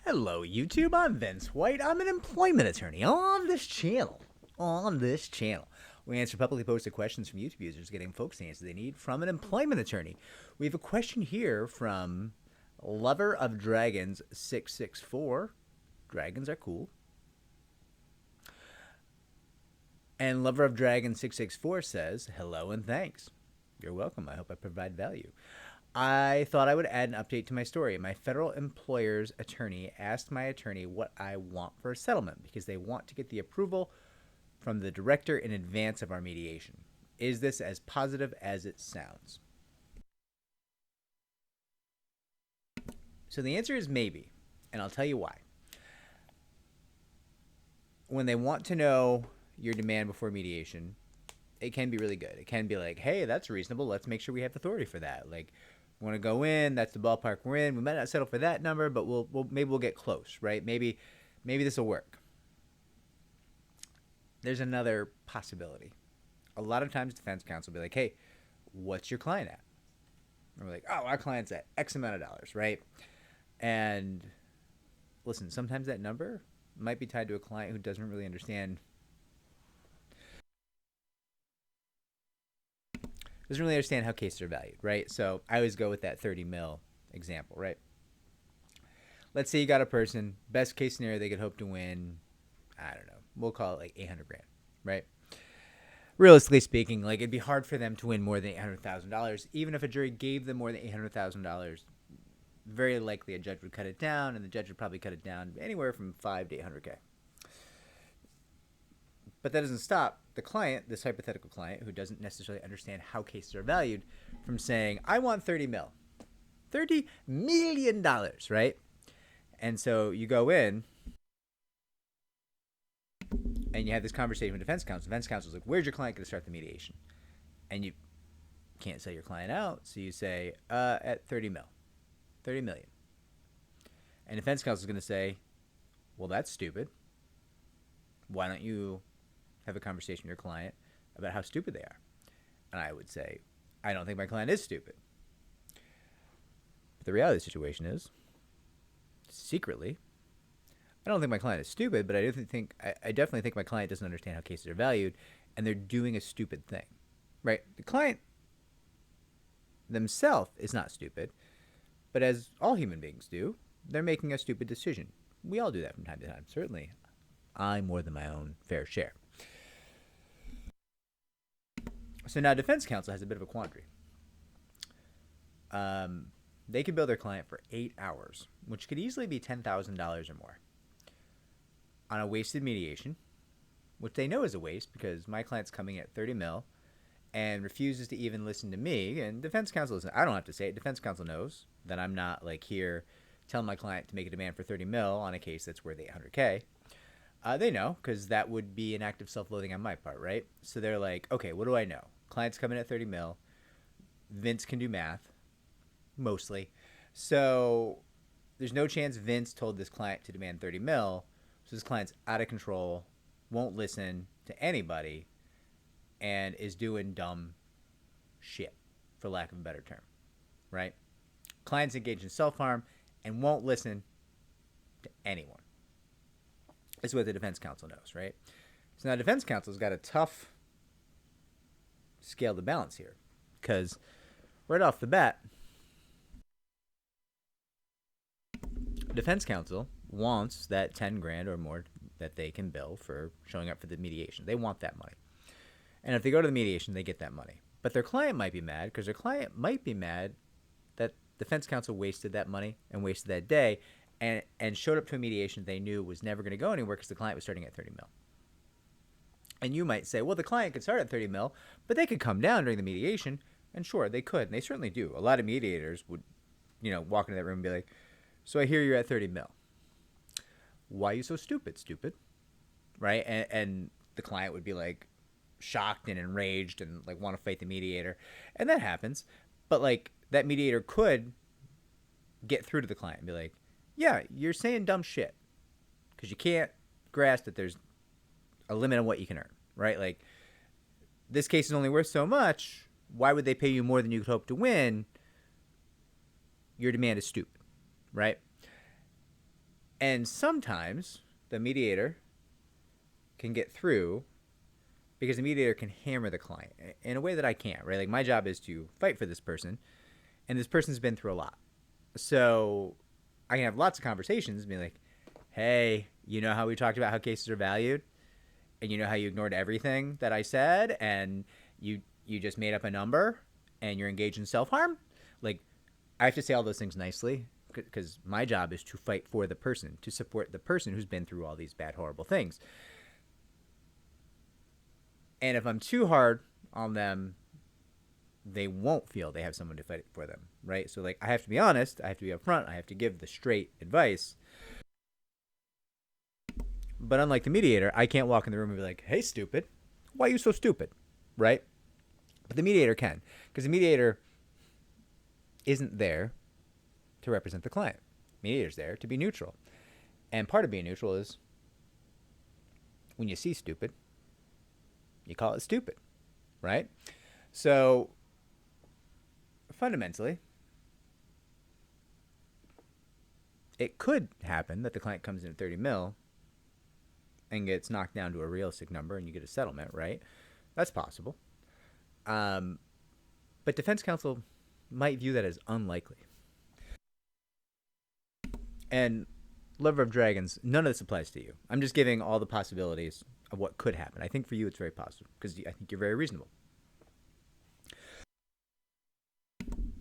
Hello, YouTube. I'm Vince White. I'm an employment attorney on this channel. We answer publicly posted questions from YouTube users, getting folks the answer they need from an employment attorney. We have a question here from Lover of Dragons 664. Dragons are cool. And Lover of Dragons 664 says, hello and thanks. You're welcome. I hope I provide value. I thought I would add an update to my story. My federal employer's attorney asked my attorney what I want for a settlement because they want to get the approval from the director in advance of our mediation. Is this as positive as it sounds? So the answer is maybe, and I'll tell you why. When they want to know your demand before mediation, it can be really good. It can be like, hey, that's reasonable. Let's make sure we have authority for that. Like, we want to go in. That's the ballpark we're in. We might not settle for that number, but maybe we'll get close, right? Maybe this will work. There's another possibility. A lot of times defense counsel will be like, hey, what's your client at? And we're like, oh, our client's at X amount of dollars, right? And listen, sometimes that number might be tied to a client who doesn't really understand how cases are valued, right? So I always go with that 30 mil example, right? Let's say you got a person, best case scenario, they could hope to win, I don't know, we'll call it like 800 grand, right? Realistically speaking, like it'd be hard for them to win more than $800,000. Even if a jury gave them more than $800,000, very likely a judge would cut it down, and the judge would probably cut it down anywhere from 5 to 800K. But that doesn't stop the client, this hypothetical client, who doesn't necessarily understand how cases are valued, from saying, I want 30 mil. $30 million, right? And so you go in and you have this conversation with defense counsel. Defense counsel is like, where's your client going to start the mediation? And you can't sell your client out, so you say, at 30 mil. 30 million. And defense counsel is going to say, well, that's stupid. Why don't you have a conversation with your client about how stupid they are? And I would say, I don't think my client is stupid. But the reality of the situation is, secretly, I don't think my client is stupid, but I definitely think my client doesn't understand how cases are valued, and they're doing a stupid thing, right? The client themselves is not stupid, but as all human beings do, they're making a stupid decision. We all do that from time to time. Certainly, I more than my own fair share. So now defense counsel has a bit of a quandary. They could bill their client for 8 hours, which could easily be $10,000 or more, on a wasted mediation, which they know is a waste because my client's coming at 30 mil and refuses to even listen to me. And defense counsel isn't, I don't have to say it. Defense counsel knows that I'm not like here telling my client to make a demand for 30 mil on a case that's worth 800K. They know, because that would be an act of self-loathing on my part, right? So they're like, okay, what do I know? Client's coming at 30 mil. Vince can do math, mostly. So there's no chance Vince told this client to demand 30 mil. So this client's out of control, won't listen to anybody, and is doing dumb shit, for lack of a better term, right? Client's engaged in self-harm and won't listen to anyone. Is what the defense counsel knows, right? So now defense counsel's got a tough scale to balance here, because right off the bat, defense counsel wants that 10 grand or more that they can bill for showing up for the mediation. They want that money. And if they go to the mediation, they get that money. But their client might be mad, because their client might be mad that defense counsel wasted that money and wasted that day and showed up to a mediation they knew was never going to go anywhere because the client was starting at 30 mil. And you might say, well, the client could start at 30 mil, but they could come down during the mediation. And sure, they could. And they certainly do. A lot of mediators would, walk into that room and be like, so I hear you're at 30 mil. Why are you so stupid, right? And the client would be like shocked and enraged and like want to fight the mediator. And that happens. But like that mediator could get through to the client and be like, yeah, you're saying dumb shit because you can't grasp that there's a limit on what you can earn, right? Like, this case is only worth so much. Why would they pay you more than you could hope to win? Your demand is stupid, right? And sometimes the mediator can get through because the mediator can hammer the client in a way that I can't, right? Like my job is to fight for this person, and this person's been through a lot. So I can have lots of conversations and be like, hey, you know how we talked about how cases are valued? And you know how you ignored everything that I said, and you just made up a number, and you're engaged in self-harm? Like, I have to say all those things nicely, because my job is to fight for the person, to support the person who's been through all these bad, horrible things. And if I'm too hard on them, they won't feel they have someone to fight for them, right? So, like, I have to be honest, I have to be upfront, I have to give the straight advice. But unlike the mediator, I can't walk in the room and be like, hey, stupid, why are you so stupid, right? But the mediator can, because the mediator isn't there to represent the client. The mediator's there to be neutral. And part of being neutral is when you see stupid, you call it stupid, right? So fundamentally, it could happen that the client comes in at 30 mil and gets knocked down to a realistic number and you get a settlement, right? That's possible. But defense counsel might view that as unlikely. And Lover of Dragons, none of this applies to you. I'm just giving all the possibilities of what could happen. I think for you it's very positive because I think you're very reasonable.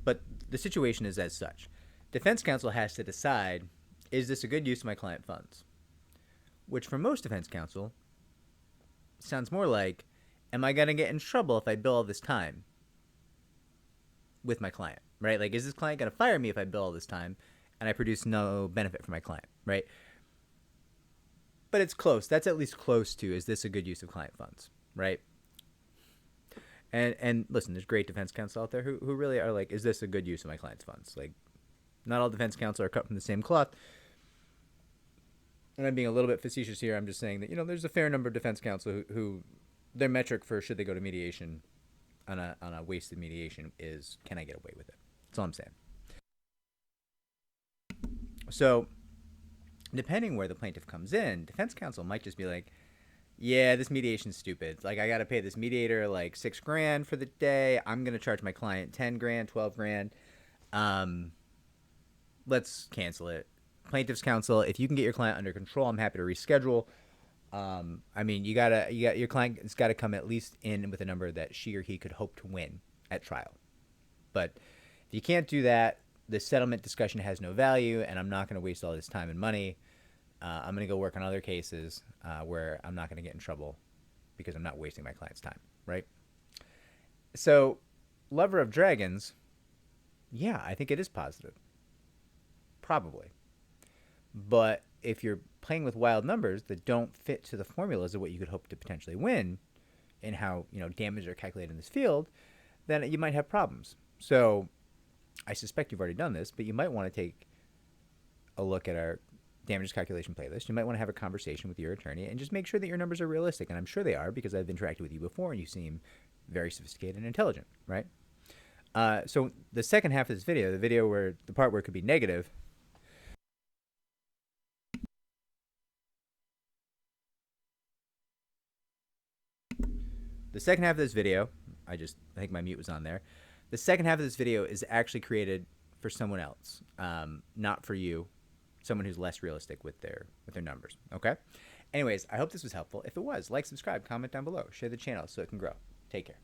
But the situation is as such. Defense counsel has to decide, is this a good use of my client funds? Which for most defense counsel sounds more like, am I going to get in trouble if I bill all this time with my client, right? Like, is this client going to fire me if I bill all this time and I produce no benefit for my client, right? But it's close. That's at least close to, is this a good use of client funds, right? And listen, there's great defense counsel out there who really are like, is this a good use of my client's funds? Like, not all defense counsel are cut from the same cloth. And I'm being a little bit facetious here. I'm just saying that, there's a fair number of defense counsel who their metric for should they go to mediation on a wasted mediation is, can I get away with it? That's all I'm saying. So depending where the plaintiff comes in, defense counsel might just be like, yeah, this mediation's stupid. Like, I got to pay this mediator like $6,000 for the day. I'm going to charge my client $10,000, $12,000. Let's cancel it. Plaintiff's counsel, if you can get your client under control, I'm happy to reschedule. I mean, your client's got to come at least in with a number that she or he could hope to win at trial. But if you can't do that, the settlement discussion has no value, and I'm not going to waste all this time and money. I'm going to go work on other cases where I'm not going to get in trouble because I'm not wasting my client's time, right? So, Lover of Dragons, yeah, I think it is positive. Probably. But if you're playing with wild numbers that don't fit to the formulas of what you could hope to potentially win and how, damages are calculated in this field, then you might have problems. So I suspect you've already done this, but you might want to take a look at our damages calculation playlist. You might want to have a conversation with your attorney and just make sure that your numbers are realistic. And I'm sure they are because I've interacted with you before and you seem very sophisticated and intelligent, right? So the second half of this video, the part where it could be negative, the second half of this video, I think my mute was on there. The second half of this video is actually created for someone else, not for you, someone who's less realistic with their numbers, okay? Anyways, I hope this was helpful. If it was, like, subscribe, comment down below, share the channel so it can grow. Take care.